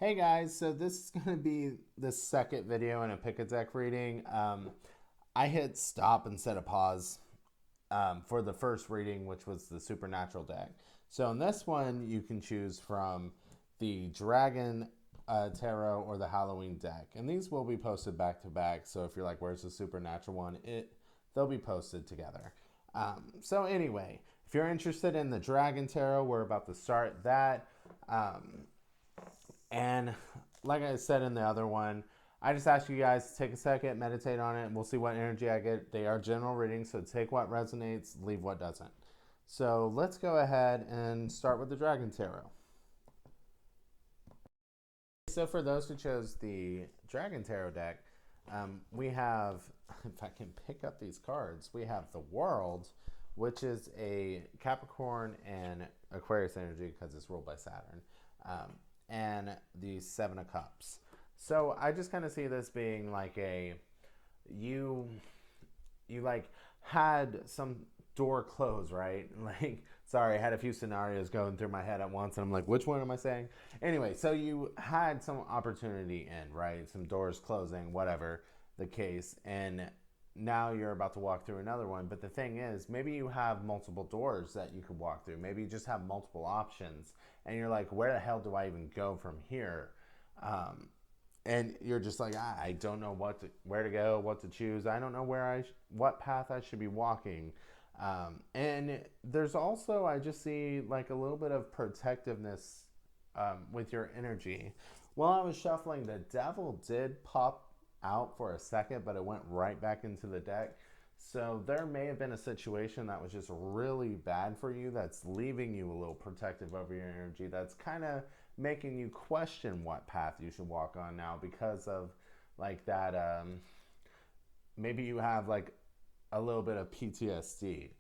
Hey guys, so this is going to be the second video in a pick a deck reading. I hit stop instead of pause for the first reading, which was the Supernatural deck. So in this one, you can choose from the Dragon Tarot or the Halloween deck, and these will be posted back to back. So if you're like, "Where's the Supernatural one?" They'll be posted together. So anyway, if you're interested in the Dragon Tarot, we're about to start that. And like I said in the other one, I just ask you guys to take a second, meditate on it, and we'll see what energy I get. They are general readings, so take what resonates, leave what doesn't. So let's go ahead and start with the Dragon Tarot. So for those who chose the Dragon Tarot deck, we have, if I can pick up these cards, we have the World, which is a Capricorn and Aquarius energy because it's ruled by Saturn. And the Seven of Cups. So I just kind of see this being like you like had some door closed, right? Like, sorry, I had a few scenarios going through my head at once, and I'm like, which one am I saying? Anyway, so you had some opportunity in, right? Some doors closing, whatever the case, and now you're about to walk through another one. But the thing is, maybe you have multiple doors that you could walk through. Maybe you just have multiple options, and you're like, where the hell do I even go from here? Um, and you're just like, I don't know where to go, what to choose. I don't know what path I should be walking. And there's also, I just see like a little bit of protectiveness with your energy. While I was shuffling, the devil did pop out for a second, but it went right back into the deck. So there may have been a situation that was just really bad for you that's leaving you a little protective over your energy. That's kind of making you question what path you should walk on now because of like that. Maybe you have like a little bit of PTSD,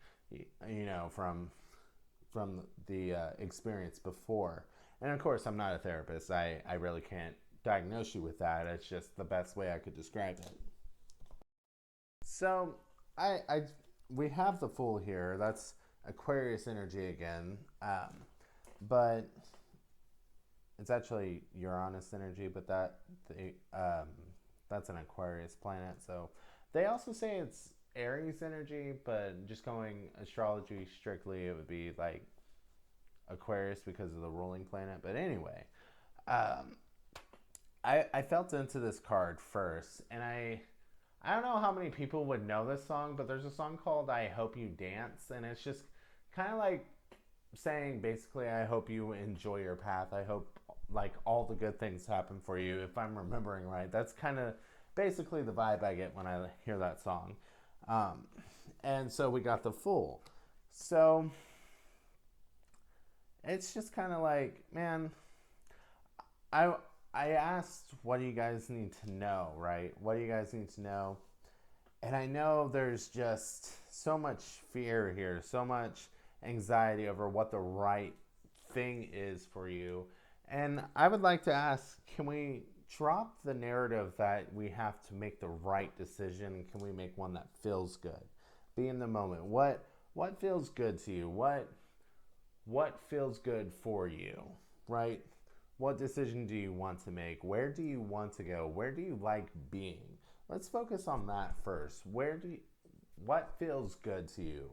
from the experience before. And of course, I'm not a therapist. I really can't diagnose you with that. It's just the best way I could describe it. So I we have the Fool here. That's Aquarius energy again, but it's actually Uranus energy. But that's an Aquarius planet. So they also say it's Aries energy, but just going astrology strictly, it would be like Aquarius because of the ruling planet. But anyway, um, I felt into this card first, and I don't know how many people would know this song, but there's a song called "I Hope You Dance," and it's just kind of like saying basically, I hope you enjoy your path. I hope like all the good things happen for you. If I'm remembering right, that's kind of basically the vibe I get when I hear that song. Um, and so we got the Fool. So it's just kind of like, man, I I asked, what do you guys need to know, right? What do you guys need to know? And I know there's just so much fear here, so much anxiety over what the right thing is for you. And I would like to ask, can we drop the narrative that we have to make the right decision? Can we make one that feels good? Be in the moment. What feels good to you? What feels good for you, right? What decision do you want to make? Where do you want to go? Where do you like being? Let's focus on that first. What feels good to you?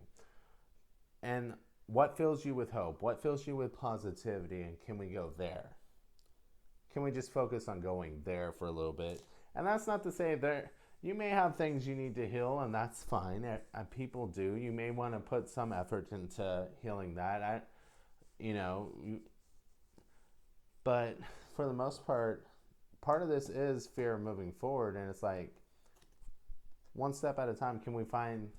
And what fills you with hope? What fills you with positivity? And can we go there? Can we just focus on going there for a little bit? And that's not to say there you may have things you need to heal, and that's fine. People do. You may want to put some effort into healing that. You know, but for the most part of this is fear of moving forward, and it's like one step at a time. Can we find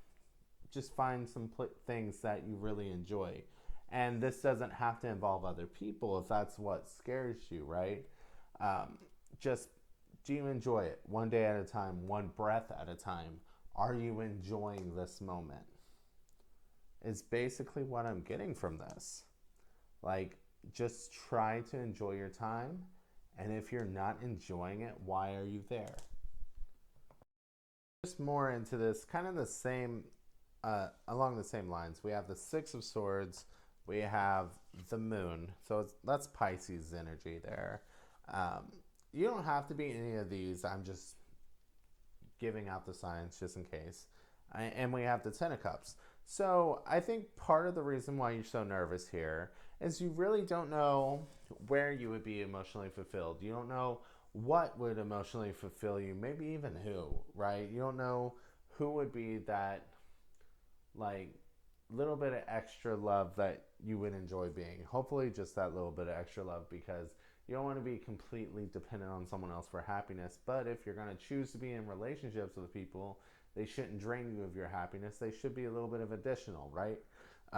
some things that you really enjoy? And this doesn't have to involve other people if that's what scares you, right? Um, just do you enjoy it one day at a time, one breath at a time? Are you enjoying this moment? Is basically what I'm getting from this. Like, just try to enjoy your time. And if you're not enjoying it, why are you there? Just more into this, kind of the same, along the same lines. We have the Six of Swords. We have the Moon. So that's Pisces energy there. Um, you don't have to be any of these. I'm just giving out the signs just in case. And we have the Ten of Cups. So I think part of the reason why you're so nervous here is you really don't know where you would be emotionally fulfilled. You don't know what would emotionally fulfill you, maybe even who, right? You don't know who would be that, like, little bit of extra love that you would enjoy being. Hopefully, just that little bit of extra love, because you don't want to be completely dependent on someone else for happiness. But if you're going to choose to be in relationships with people, they shouldn't drain you of your happiness. They should be a little bit of additional, right?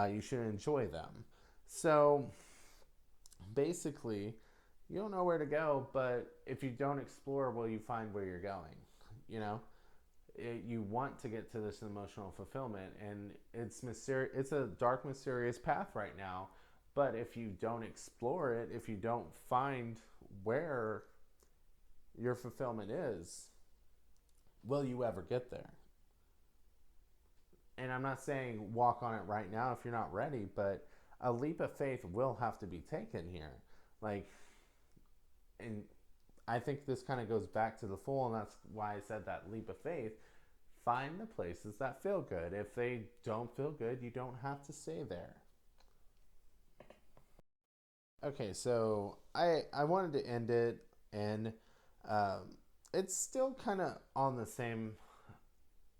You should enjoy them. So basically, you don't know where to go, but if you don't explore, will you find where you're going? You know, you want to get to this emotional fulfillment, and it's mysterious. It's a dark, mysterious path right now. But if you don't explore it, if you don't find where your fulfillment is, will you ever get there? And I'm not saying walk on it right now if you're not ready, but a leap of faith will have to be taken here. Like, and I think this kind of goes back to the Fool, and that's why I said that leap of faith. Find the places that feel good. If they don't feel good, you don't have to stay there. Okay, so I wanted to end it, and um, it's still kind of on the same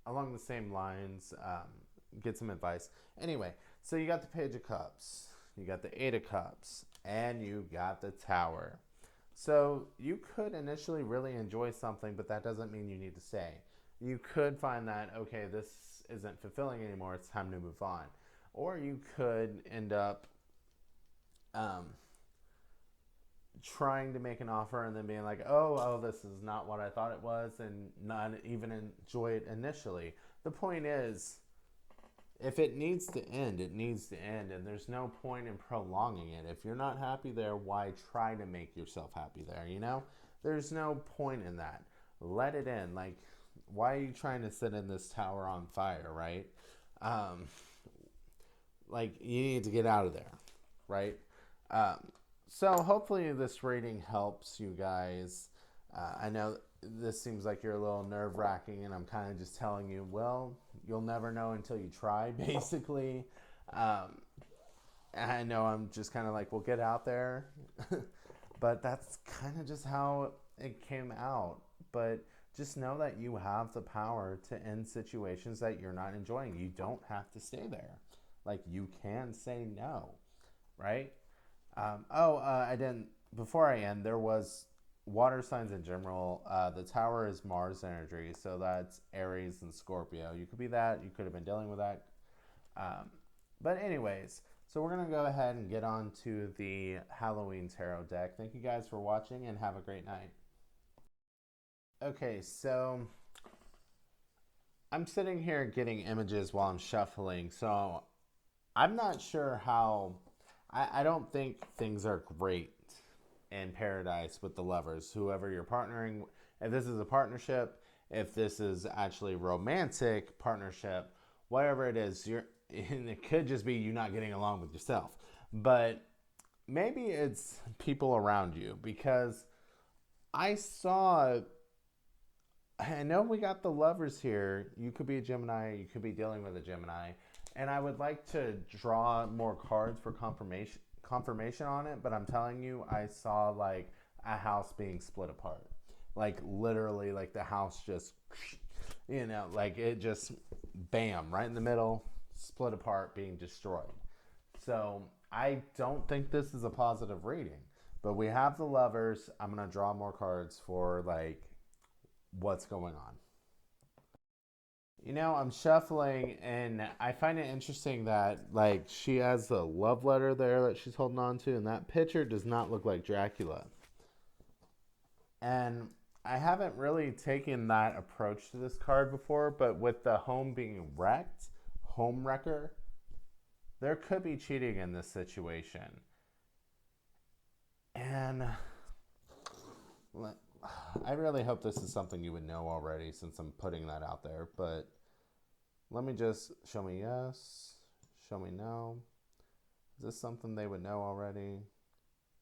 along the same lines. Get some advice. Anyway, so you got the Page of Cups, you got the Eight of Cups, and you got the Tower. So you could initially really enjoy something, but that doesn't mean you need to stay. You could find that, okay, this isn't fulfilling anymore, it's time to move on. Or you could end up um, trying to make an offer and then being like, oh, this is not what I thought it was, and not even enjoy it initially. The point is, if it needs to end, it needs to end, and there's no point in prolonging it. If you're not happy there, why try to make yourself happy there, you know? There's no point in that. Let it in. Like, why are you trying to sit in this tower on fire, right? Um, like, you need to get out of there, right? Um, so hopefully this reading helps you guys. I know this seems like you're a little nerve wracking, and I'm kind of just telling you, well, you'll never know until you try, basically. Um, I know I'm just kind of like, well, get out there. But that's kind of just how it came out. But just know that you have the power to end situations that you're not enjoying. You don't have to stay there. Like, you can say no, right? I didn't. Before I end, there was water signs in general. The tower is Mars energy, so that's Aries and Scorpio. You could be that. You could have been dealing with that. Um, but anyways, so we're gonna go ahead and get on to the Halloween tarot deck. Thank you guys for watching, and have a great night. Okay, so I'm sitting here getting images while I'm shuffling, so I'm not sure how. I don't think things are great in paradise with the lovers. Whoever you're partnering, if this is a partnership, if this is actually romantic partnership, whatever it is, and it could just be you not getting along with yourself. But maybe it's people around you, because I saw. I know we got the lovers here. You could be a Gemini. You could be dealing with a Gemini, and I would like to draw more cards for confirmation on it. But I'm telling you, I saw like a house being split apart, like literally, like the house just, like it just, bam, right in the middle, split apart, being destroyed. So I don't think this is a positive reading. But we have the lovers. I'm gonna draw more cards for like what's going on. I'm shuffling, and I find it interesting that like she has a love letter there that she's holding on to, and that picture does not look like Dracula. And I haven't really taken that approach to this card before, but with the home being wrecked, home wrecker, there could be cheating in this situation. And I really hope this is something you would know already, since I'm putting that out there. But let me just show me yes, show me no. Is this something they would know already?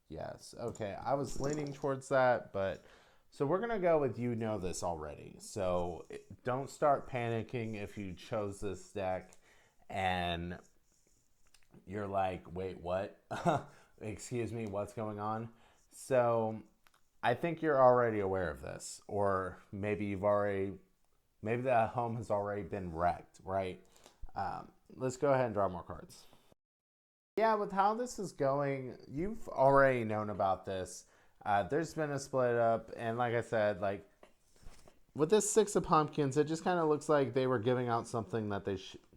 Yes. Okay. I was leaning towards that, but so we're going to go with you know this already. So don't start panicking if you chose this deck and you're like, wait, what? Excuse me, what's going on? So I think you're already aware of this, or maybe maybe the home has already been wrecked, right? Let's go ahead and draw more cards. Yeah, with how this is going, you've already known about this. There's been a split up, and like I said, like with this six of pumpkins, it just kind of looks like they were giving out something that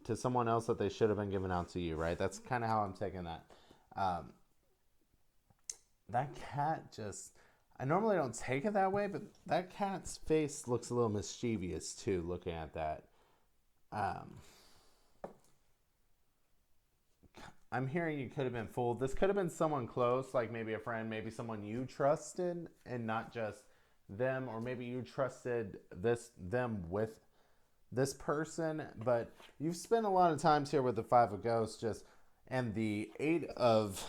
to someone else that they should have been giving out to you, right? That's kind of how I'm taking that. Um, that cat just. I normally don't take it that way, but that cat's face looks a little mischievous too. Looking at that, um, I'm hearing you could have been fooled. This could have been someone close, like maybe a friend, maybe someone you trusted, and not just them, or maybe you trusted them with this person. But you've spent a lot of times here with the Five of Ghosts, just and the Eight of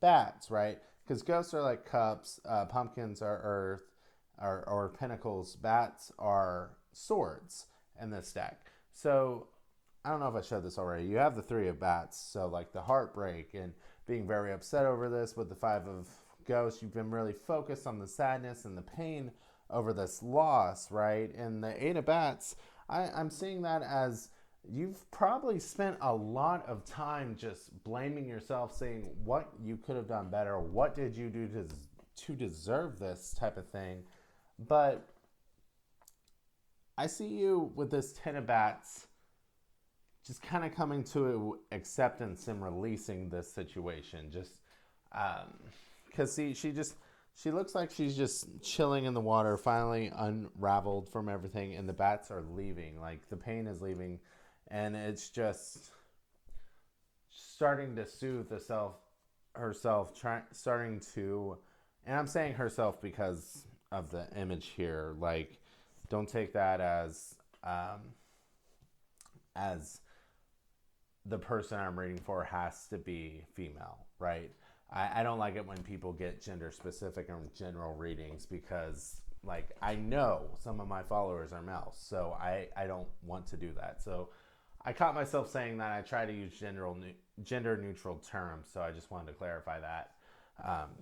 Bats, right? Because ghosts are like cups, pumpkins are earth, or pentacles. Bats are swords in this deck. So I don't know if I showed this already. You have the Three of Bats, so like the heartbreak and being very upset over this. With the Five of Ghosts, you've been really focused on the sadness and the pain over this loss, right? And the Eight of Bats, I'm seeing that as you've probably spent a lot of time just blaming yourself, saying what you could have done better, what did you do to deserve this type of thing. But I see you with this Ten of Bats just kind of coming to acceptance and releasing this situation. Just because she looks like she's just chilling in the water, finally unraveled from everything, and the bats are leaving. Like the pain is leaving, and it's just starting to soothe herself, starting to, and I'm saying herself because of the image here. Like, don't take that as the person I'm reading for has to be female, right? I don't like it when people get gender specific and general readings because, like, I know some of my followers are males, so I don't want to do that. So I caught myself saying that. I try to use gender neutral terms, so I just wanted to clarify that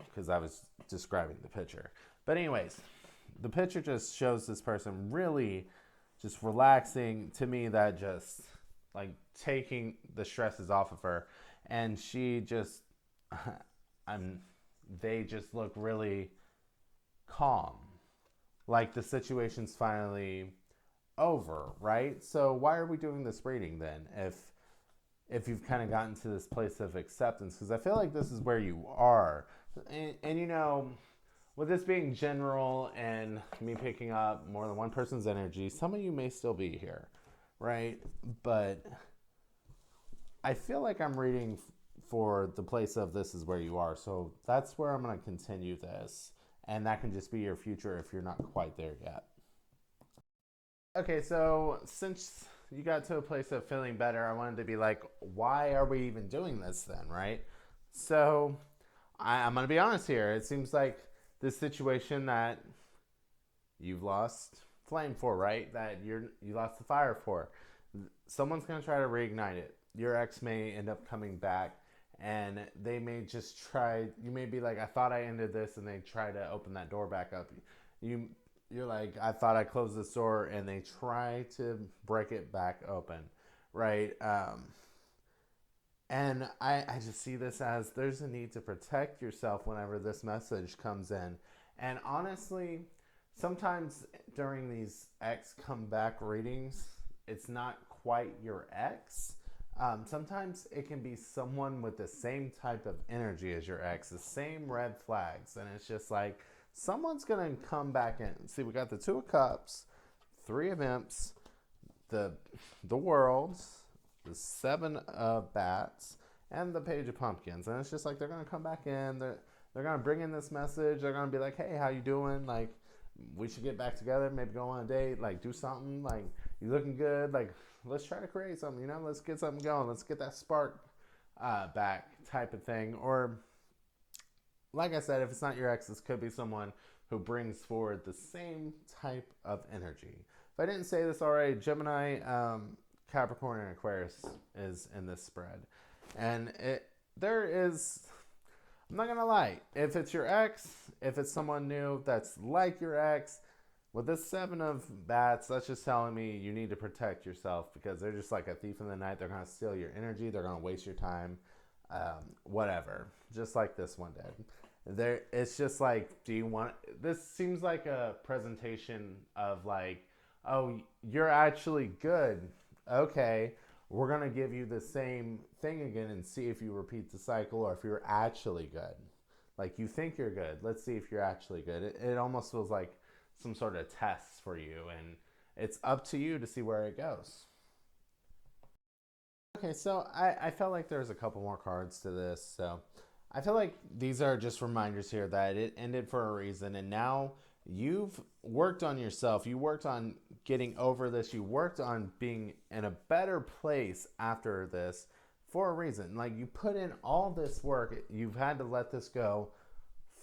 because I was describing the picture. But anyways, the picture just shows this person really just relaxing. To me, that just like taking the stresses off of her, and she just they just look really calm, like the situation's finally over, right? So why are we doing this reading then if you've kind of gotten to this place of acceptance? Because I feel like this is where you are. And you know, with this being general and me picking up more than one person's energy, some of you may still be here, right? But I feel like I'm reading for the place of this is where you are. So that's where I'm going to continue this. And that can just be your future if you're not quite there yet. Okay, so since you got to a place of feeling better, I wanted to be like, why are we even doing this then, right? So I'm going to be honest here. It seems like this situation that you've lost flame for, right? That you lost the fire for. Someone's going to try to reignite it. Your ex may end up coming back, and they may just try. You may be like, I thought I ended this, and they try to open that door back up. You're like, I thought I closed this door, and they try to break it back open, right? And I just see this as there's a need to protect yourself whenever this message comes in. And honestly, sometimes during these ex comeback readings, it's not quite your ex. Sometimes it can be someone with the same type of energy as your ex, the same red flags. And it's just like, someone's going to come back in. See, we got the Two of Cups, Three of Imps, the World, the Seven of Bats, and the Page of Pumpkins. And it's just like they're going to come back in. They're going to bring in this message. They're going to be like, hey, how you doing? Like, we should get back together, maybe go on a date, like do something. Like, you looking good. Like, let's try to create something, you know? Let's get something going. Let's get that spark back type of thing. Or like I said, if it's not your ex, this could be someone who brings forward the same type of energy. If I didn't say this already, Gemini, Capricorn, and Aquarius is in this spread. And there is, I'm not going to lie, if it's your ex, if it's someone new that's like your ex, with this 7 of bats, that's just telling me you need to protect yourself because they're just like a thief in the night. They're going to steal your energy. They're going to waste your time, whatever, just like this one did. It's just like, do you want, this seems like a presentation of like, oh, you're actually good. Okay, we're going to give you the same thing again and see if you repeat the cycle or if you're actually good. Like, you think you're good. Let's see if you're actually good. It almost feels like some sort of test for you, and it's up to you to see where it goes. Okay, so I felt like there's a couple more cards to this, so I feel like these are just reminders here that it ended for a reason, and now you've worked on yourself. You worked on getting over this. You worked on being in a better place after this for a reason. Like, you put in all this work. You've had to let this go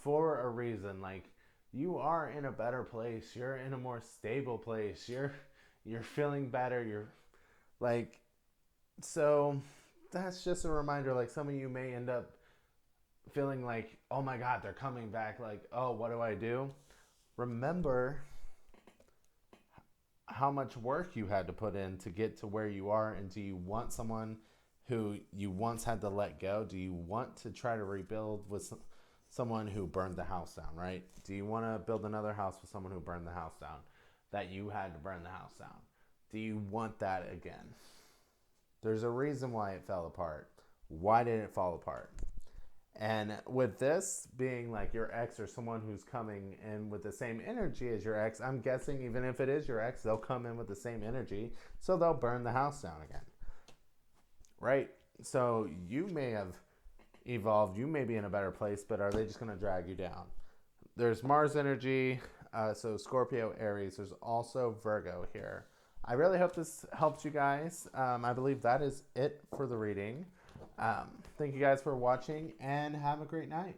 for a reason. Like, you are in a better place. You're in a more stable place. You're feeling better. You're like, so that's just a reminder. Like, some of you may end up feeling like, oh my God, they're coming back. Like, oh, what do I do? Remember how much work you had to put in to get to where you are, and do you want someone who you once had to let go? Do you want to try to rebuild with someone who burned the house down, right? Do you want to build another house with someone who burned the house down, that you had to burn the house down? Do you want that again? There's a reason why it fell apart. Why did it fall apart? And with this being like your ex or someone who's coming in with the same energy as your ex, I'm guessing even if it is your ex, they'll come in with the same energy, so they'll burn the house down again, right? So you may have evolved, you may be in a better place, but are they just going to drag you down? There's Mars energy, so Scorpio, Aries. There's also Virgo here. I really hope this helps you guys. I believe that is it for the reading. Thank you guys for watching, and have a great night.